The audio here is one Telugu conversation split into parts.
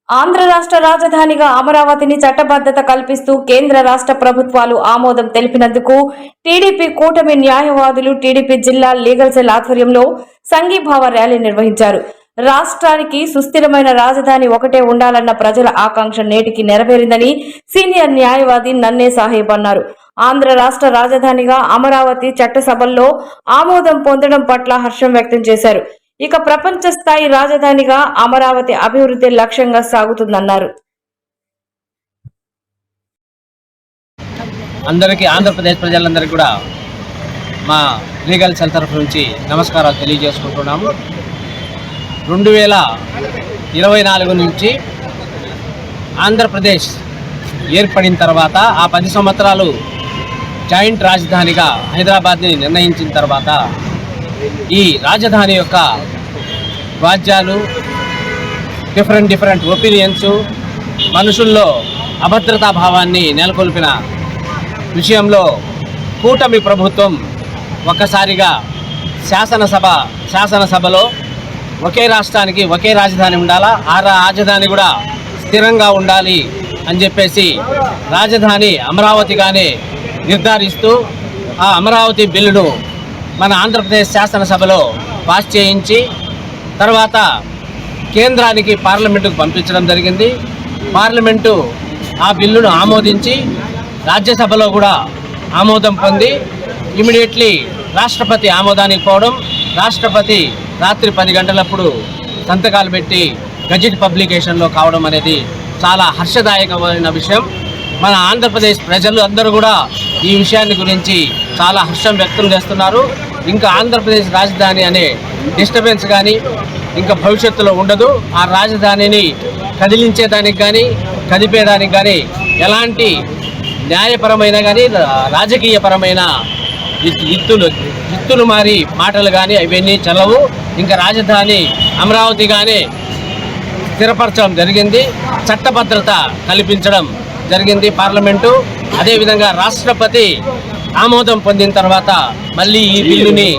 ఆంధ్ర రాష్ట్ర రాజధానిగా అమరావతిని చట్టబద్ధత కల్పిస్తూ కేంద్ర రాష్ట్ర ప్రభుత్వాలు ఆమోదం తెలిపినందుకు టీడీపీ కూటమి న్యాయవాదులు టీడీపీ జిల్లా లీగల్ సెల్ ఆధ్వర్యంలో సంఘీభావ ర్యాలీ నిర్వహించారు. రాష్ట్రానికి సుస్థిరమైన రాజధాని ఒకటే ఉండాలన్న ప్రజల ఆకాంక్ష నేటికి నెరవేరిందని సీనియర్ న్యాయవాది నన్నే సాహెబ్ అన్నారు. ఆంధ్ర రాష్ట్ర రాజధానిగా అమరావతి చట్టసభల్లో ఆమోదం పొందడం పట్ల హర్షం వ్యక్తం చేశారు. ఇక ప్రపంచ స్థాయి రాజధానిగా అమరావతి అభివృద్ధి లక్ష్యంగా సాగుతుందన్నారు. అందరికీ ఆంధ్రప్రదేశ్ ప్రజలందరికీ కూడా మా లీగల్ సెల్ తరఫు నుంచి నమస్కారాలు తెలియజేసుకుంటున్నాము. 2024 నుంచి ఆంధ్రప్రదేశ్ ఏర్పడిన తర్వాత ఆ 10 సంవత్సరాలు జాయింట్ రాజధానిగా హైదరాబాద్ని నిర్ణయించిన తర్వాత ఈ రాజధాని యొక్క వాద్యాలు, డిఫరెంట్ ఒపీనియన్స్, మనుషుల్లో అభద్రతా భావాన్ని నెలకొల్పిన విషయంలో కూటమి ప్రభుత్వం ఒక్కసారిగా శాసనసభలో ఒకే రాష్ట్రానికి ఒకే రాజధాని ఉండాలా, ఆ రాజధాని కూడా స్థిరంగా ఉండాలి అని చెప్పేసి రాజధాని అమరావతిగానే నిర్ధారిస్తూ ఆ అమరావతి బిల్లును మన ఆంధ్రప్రదేశ్ శాసనసభలో పాస్ చేయించి తర్వాత కేంద్రానికి పార్లమెంటుకు పంపించడం జరిగింది. పార్లమెంటు ఆ బిల్లును ఆమోదించి రాజ్యసభలో కూడా ఆమోదం పొంది ఇమీడియట్లీ రాష్ట్రపతి ఆమోదానికి పోవడం, రాష్ట్రపతి రాత్రి 10 గంటలప్పుడు సంతకాలు పెట్టి గజెట్ పబ్లికేషన్లో కావడం అనేది చాలా హర్షదాయకమైన విషయం. మన ఆంధ్రప్రదేశ్ ప్రజలు అందరూ కూడా ఈ విషయాన్ని గురించి చాలా హర్షం వ్యక్తం చేస్తున్నారు. ఇంకా ఆంధ్రప్రదేశ్ రాజధాని అనే డిస్టర్బెన్స్ కానీ ఇంకా భవిష్యత్తులో ఉండదు. ఆ రాజధానిని కదిలించేదానికి కానీ కదిపేదానికి కానీ ఎలాంటి న్యాయపరమైన కానీ రాజకీయపరమైన ఇత్తులు మారి మాటలు కానీ అవన్నీ చెల్లవు. ఇంకా రాజధాని అమరావతిగానే స్థిరపరచడం జరిగింది, చట్టభద్రత కల్పించడం జరిగింది పార్లమెంటు. అదేవిధంగా రాష్ట్రపతి ఆమోదం పొందిన తర్వాత మళ్ళీ ఈ బిల్లుని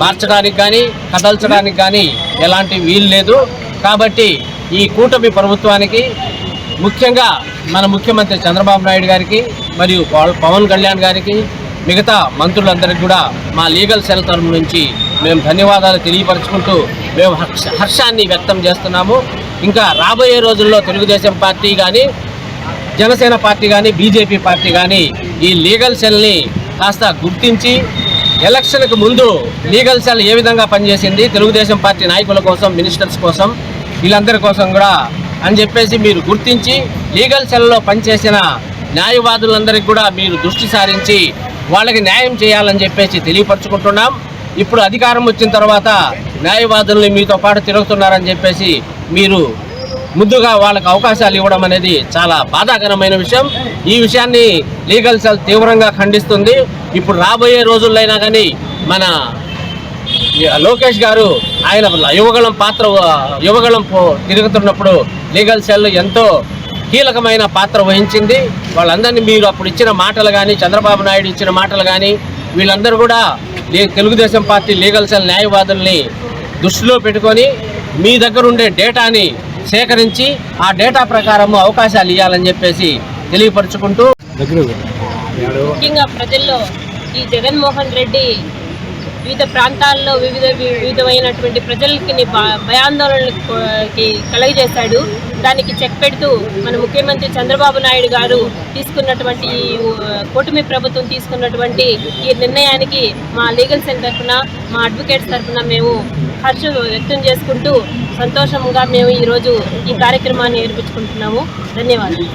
మార్చడానికి కానీ కదల్చడానికి కానీ ఎలాంటి వీలు లేదు. కాబట్టి ఈ కూటమి ప్రభుత్వానికి, ముఖ్యంగా మన ముఖ్యమంత్రి చంద్రబాబు నాయుడు గారికి మరియు పవన్ కళ్యాణ్ గారికి, మిగతా మంత్రులందరికీ కూడా మా లీగల్ సెల్ తరఫు నుంచి మేము ధన్యవాదాలు తెలియపరుచుకుంటూ మేము హర్షాన్ని వ్యక్తం చేస్తున్నాము. ఇంకా రాబోయే రోజుల్లో తెలుగుదేశం పార్టీ కానీ, జనసేన పార్టీ కానీ, బీజేపీ పార్టీ కానీ ఈ లీగల్ సెల్ని కాస్త గుర్తించి ఎలక్షన్కు ముందు లీగల్ సెల్ ఏ విధంగా పనిచేసింది తెలుగుదేశం పార్టీ నాయకుల కోసం, మినిస్టర్స్ కోసం, వీళ్ళందరి కోసం కూడా అని చెప్పేసి మీరు గుర్తించి లీగల్ సెల్లో పనిచేసిన న్యాయవాదులందరికీ కూడా మీరు దృష్టి సారించి వాళ్ళకి న్యాయం చేయాలని చెప్పేసి తెలియపరుచుకుంటున్నాం. ఇప్పుడు అధికారం వచ్చిన తర్వాత న్యాయవాదుల్ని మీతో పాటు తిరుగుతున్నారని చెప్పేసి మీరు ముందుగా వాళ్ళకు అవకాశాలు ఇవ్వడం అనేది చాలా బాధాకరమైన విషయం. ఈ విషయాన్ని లీగల్ సెల్ తీవ్రంగా ఖండిస్తుంది. ఇప్పుడు రాబోయే రోజుల్లో కానీ మన లోకేష్ గారు ఆయన యువగళం తిరుగుతున్నప్పుడు లీగల్ సెల్ ఎంతో కీలకమైన పాత్ర వహించింది. వాళ్ళందరినీ మీరు అప్పుడు ఇచ్చిన మాటలు కానీ, చంద్రబాబు నాయుడు ఇచ్చిన మాటలు కానీ, వీళ్ళందరూ కూడా తెలుగుదేశం పార్టీ లీగల్ సెల్ న్యాయవాదుల్ని దృష్టిలో పెట్టుకొని మీ దగ్గర ఉండే డేటాని సేకరించి ఆ డేటా ప్రకారం అవకాశాలు ఇవ్వాలని చెప్పేసి తెలియపరుచుకుంటూ, ముఖ్యంగా ప్రజల్లో ఈ జగన్మోహన్ రెడ్డి వివిధ ప్రాంతాల్లో వివిధమైనటువంటి ప్రజలకి భయాందోళనకి కలుగజేశాడు. దానికి చెక్ పెడుతూ మన ముఖ్యమంత్రి చంద్రబాబు నాయుడు గారు తీసుకున్నటువంటి కూటమి ప్రభుత్వం తీసుకున్నటువంటి ఈ నిర్ణయానికి మా లీగల్ సెల్ తరఫున, మా అడ్వకేట్స్ తరఫున మేము హర్షం వ్యక్తం చేసుకుంటూ సంతోషంగా మేము ఈరోజు ఈ కార్యక్రమాన్ని నిర్వహించుకుంటున్నాము. ధన్యవాదాలు.